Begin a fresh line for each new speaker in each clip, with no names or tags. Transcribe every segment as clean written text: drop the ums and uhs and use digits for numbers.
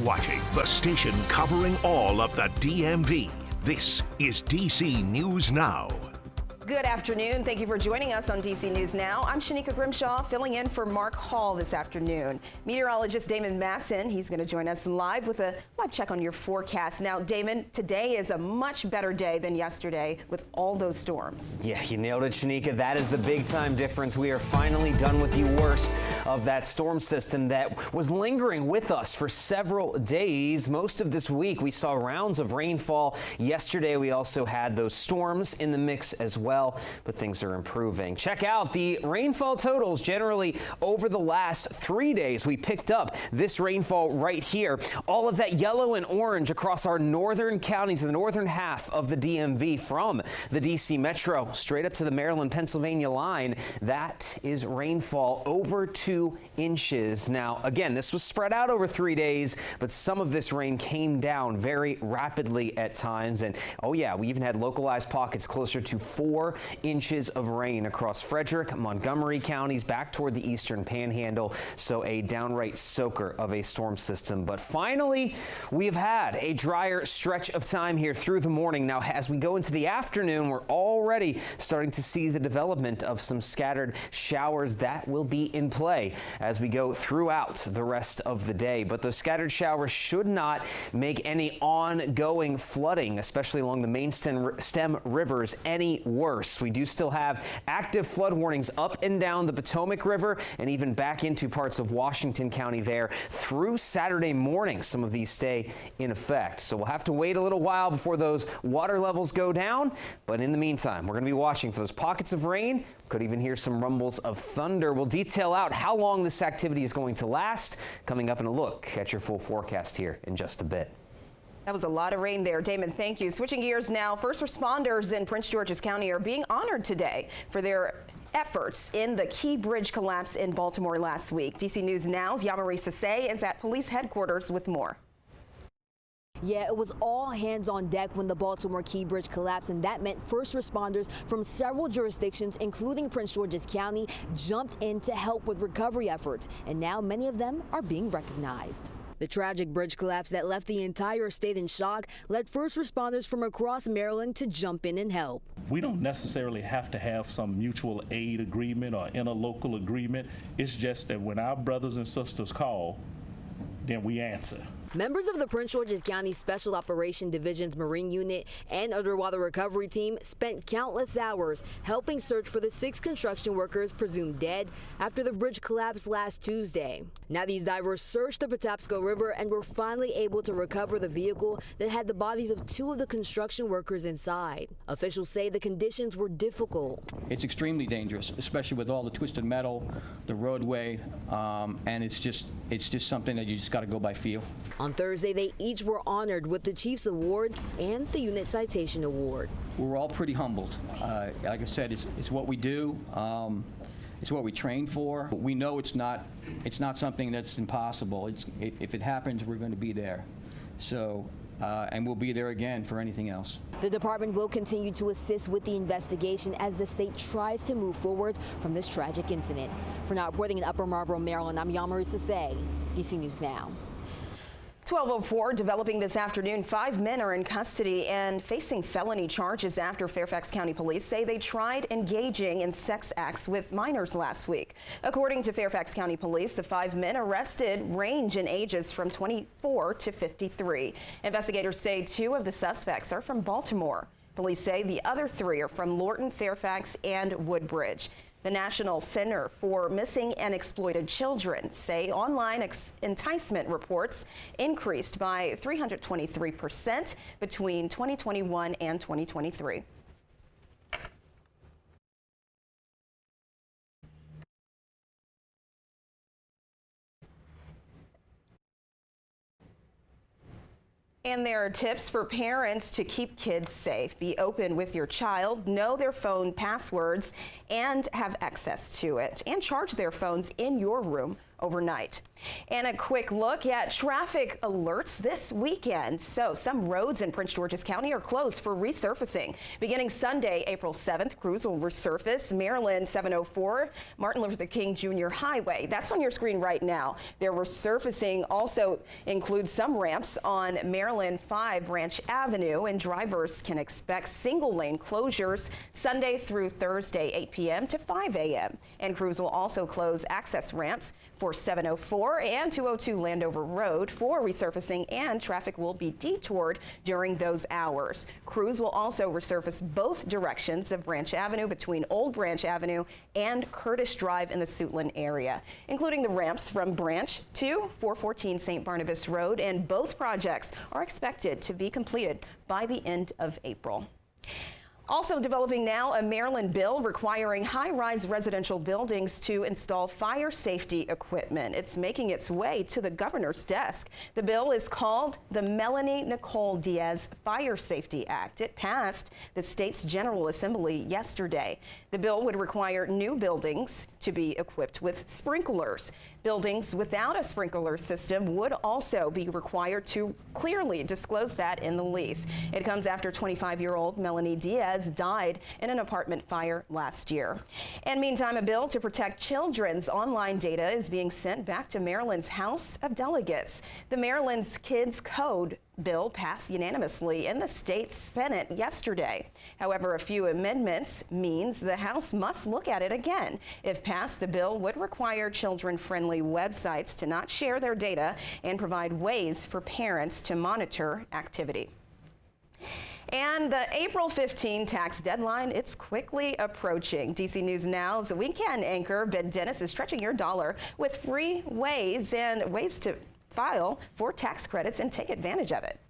watching the station covering all of the DMV. This is DC News Now.
Good afternoon. Thank you for joining us on DC News Now. I'm Shanika Grimshaw, filling in for Mark Hall this afternoon. Meteorologist Damon Masson, he's going to join us live with a live check on your forecast. Now, Damon, today is a much better day than yesterday with all those storms.
Yeah, you nailed it, Shanika. That is the big time difference. We are finally done with the worst of that storm system that was lingering with us for several days. Most of this week, we saw rounds of rainfall. Yesterday, we also had those storms in the mix as well. But things are improving. Check out the rainfall totals generally over the last 3 days. We picked up this rainfall right here. All of that yellow and orange across our northern counties, the northern half of the DMV from the DC Metro straight up to the Maryland-Pennsylvania line. That is rainfall over 2 inches. Now, again, this was spread out over 3 days, but some of this rain came down very rapidly at times. And oh yeah, we even had localized pockets closer to 4 inches of rain across Frederick, Montgomery counties back toward the eastern panhandle. So a downright soaker of a storm system. But finally, we have had a drier stretch of time here through the morning. Now, as we go into the afternoon, we're already starting to see the development of some scattered showers that will be in play as we go throughout the rest of the day. But those scattered showers should not make any ongoing flooding, especially along the main stem rivers, any worse. We do still have active flood warnings up and down the Potomac River and even back into parts of Washington County there through Saturday morning. Some of these stay in effect. So we'll have to wait a little while before those water levels go down. But in the meantime, we're going to be watching for those pockets of rain. Could even hear some rumbles of thunder. We'll detail out how long this activity is going to last coming up in a look at your full forecast here in just a bit.
That was a lot of rain there. Damon, thank you. Switching gears now, first responders in Prince George's County are being honored today for their efforts in the Key Bridge collapse in Baltimore last week. DC News Now's Yamari Sase is at police headquarters with more.
Yeah, it was all hands on deck when the Baltimore Key Bridge collapsed, and that meant first responders from several jurisdictions, including Prince George's County, jumped in to help with recovery efforts, and now many of them are being recognized. The tragic bridge collapse that left the entire state in shock led first responders from across Maryland to jump in and help.
We don't necessarily have to have some mutual aid agreement or interlocal agreement. It's just that when our brothers and sisters call, then we answer.
Members of the Prince George's County Special Operation Division's Marine Unit and Underwater Recovery Team spent countless hours helping search for the 6 construction workers presumed dead after the bridge collapsed last Tuesday. Now these divers searched the Patapsco River and were finally able to recover the vehicle that had the bodies of 2 of the construction workers inside. Officials say the conditions were difficult.
It's extremely dangerous, especially with all the twisted metal, the roadway, and it's just something that you just got to go by feel.
On Thursday, they each were honored with the Chief's Award and the Unit Citation Award.
We're all pretty humbled. Like I said, it's what we do. It's what we train for. But we know it's not something that's impossible. If it happens, we're going to be there. So, and we'll be there again for anything else.
The department will continue to assist with the investigation as the state tries to move forward from this tragic incident. For now, reporting in Upper Marlboro, Maryland, I'm Yamari Sase, DC News Now.
12:04 developing this afternoon. 5 men are in custody and facing felony charges after Fairfax County Police say they tried engaging in sex acts with minors last week. According to Fairfax County Police, the 5 men arrested range in ages from 24 to 53. Investigators say 2 of the suspects are from Baltimore. Police say the other 3 are from Lorton, Fairfax, and Woodbridge. The National Center for Missing and Exploited Children say online enticement reports increased by 323% between 2021 and 2023. And there are tips for parents to keep kids safe. Be open with your child, know their phone passwords, and have access to it. And charge their phones in your room overnight. And a quick look at traffic alerts this weekend. So some roads in Prince George's County are closed for resurfacing. Beginning Sunday, April 7th, crews will resurface Maryland 704 Martin Luther King Jr. Highway. That's on your screen right now. Their resurfacing also includes some ramps on Maryland 5 Branch Avenue, and drivers can expect single lane closures Sunday through Thursday, 8 p.m. to 5 a.m. And crews will also close access ramps for 704 and 202 Landover Road for resurfacing, and traffic will be detoured during those hours. Crews will also resurface both directions of Branch Avenue between Old Branch Avenue and Curtis Drive in the Suitland area, including the ramps from Branch to 414 St. Barnabas Road, and both projects are expected to be completed by the end of April. Also developing now, a Maryland bill requiring high-rise residential buildings to install fire safety equipment. It's making its way to the governor's desk. The bill is called the Melanie Nicole Diaz Fire Safety Act. It passed the state's General Assembly yesterday. The bill would require new buildings to be equipped with sprinklers. Buildings without a sprinkler system would also be required to clearly disclose that in the lease. It comes after 25-year-old Melanie Diaz died in an apartment fire last year. And meantime, a bill to protect children's online data is being sent back to Maryland's House of Delegates. The Maryland's Kids Code bill passed unanimously in the state Senate yesterday. However, a few amendments means the House must look at it again. If passed, the bill would require children-friendly websites to not share their data and provide ways for parents to monitor activity. And the April 15 tax deadline, it's quickly approaching. DC News Now's weekend anchor Ben Dennis is stretching your dollar with free ways to file for tax credits and take advantage of it.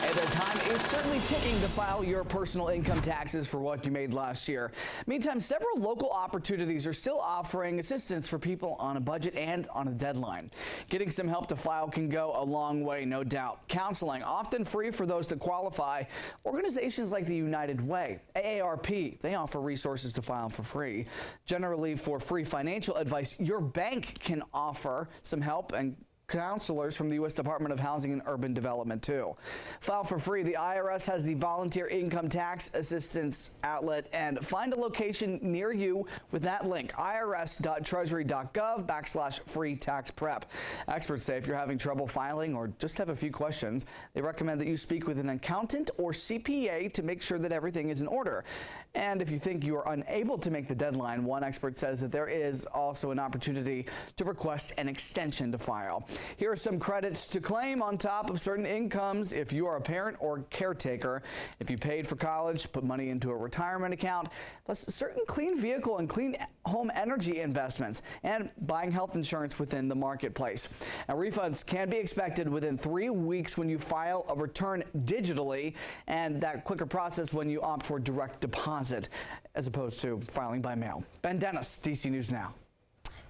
And the time is certainly ticking to file your personal income taxes for what you made last year. Meantime, several local opportunities are still offering assistance for people on a budget and on a deadline. Getting some help to file can go a long way, no doubt. Counseling, often free for those that qualify. Organizations like the United Way, AARP, they offer resources to file for free. Generally, for free financial advice, your bank can offer some help, and counselors from the U.S. Department of Housing and Urban Development, too. File for free. The IRS has the Volunteer Income Tax Assistance outlet, and find a location near you with that link, irs.treasury.gov/free tax prep. Experts say if you're having trouble filing or just have a few questions, they recommend that you speak with an accountant or CPA to make sure that everything is in order. And if you think you are unable to make the deadline, one expert says that there is also an opportunity to request an extension to file. Here are some credits to claim on top of certain incomes if you are a parent or caretaker. If you paid for college, put money into a retirement account, plus certain clean vehicle and clean home energy investments, and buying health insurance within the marketplace. Now, refunds can be expected within 3 weeks when you file a return digitally, and that quicker process when you opt for direct deposit as opposed to filing by mail. Ben Dennis, DC News Now.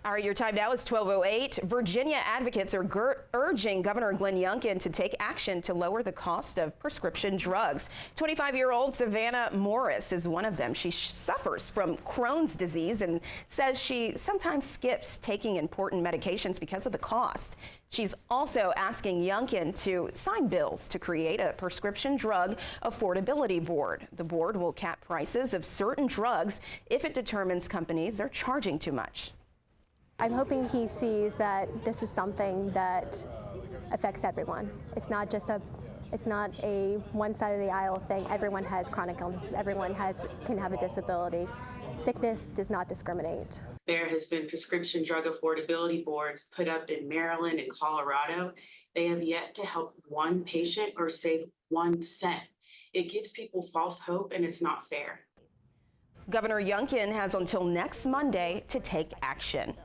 All right, your time now is 12:08. Virginia advocates are urging Governor Glenn Youngkin to take action to lower the cost of prescription drugs. 25-year-old Savannah Morris is one of them. She suffers from Crohn's disease and says she sometimes skips taking important medications because of the cost. She's also asking Youngkin to sign bills to create a prescription drug affordability board. The board will cap prices of certain drugs if it determines companies are charging too much.
I'm hoping he sees that this is something that affects everyone. It's not a one side of the aisle thing. Everyone has chronic illnesses. Everyone can have a disability. Sickness does not discriminate.
There has been prescription drug affordability boards put up in Maryland and Colorado. They have yet to help one patient or save 1 cent. It gives people false hope, and it's not fair.
Governor Youngkin has until next Monday to take action.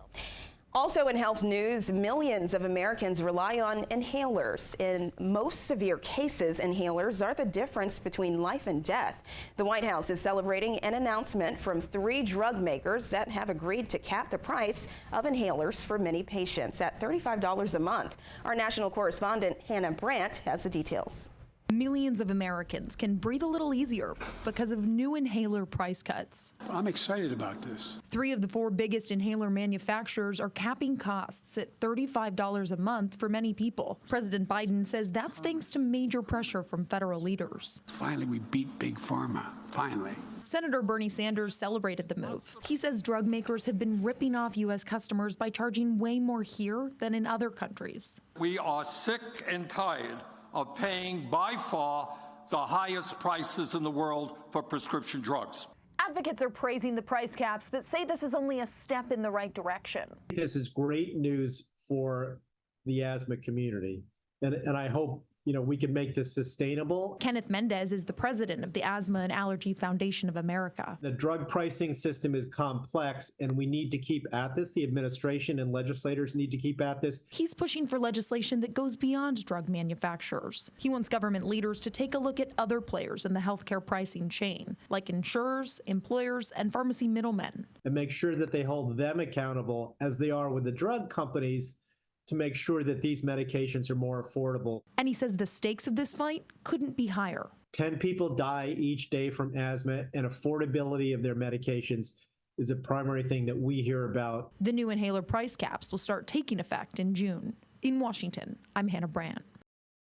Also in health news, millions of Americans rely on inhalers. In most severe cases, inhalers are the difference between life and death. The White House is celebrating an announcement from 3 drug makers that have agreed to cap the price of inhalers for many patients at $35 a month. Our national correspondent Hannah Brandt has the details.
Millions of Americans can breathe a little easier because of new inhaler price cuts.
I'm excited about this.
3 of the 4 biggest inhaler manufacturers are capping costs at $35 a month for many people. President Biden says that's thanks to major pressure from federal leaders.
Finally, we beat Big Pharma. Finally.
Senator Bernie Sanders celebrated the move. He says drug makers have been ripping off U.S. customers by charging way more here than in other countries.
We are sick and tired of paying by far the highest prices in the world for prescription drugs.
Advocates are praising the price caps, but say this is only a step in the right direction.
This is great news for the asthma community, and I hope we can make this sustainable.
Kenneth Mendez is the president of the Asthma and Allergy Foundation of America.
The drug pricing system is complex, and we need to keep at this. The administration and legislators need to keep at this.
He's pushing for legislation that goes beyond drug manufacturers. He wants government leaders to take a look at other players in the healthcare pricing chain, like insurers, employers, and pharmacy middlemen.
And make sure that they hold them accountable, as they are with the drug companies, to make sure that these medications are more affordable.
And he says the stakes of this fight couldn't be higher.
10 people die each day from asthma, and affordability of their medications is a primary thing that we hear about.
The new inhaler price caps will start taking effect in June. In Washington, I'm Hannah Brandt.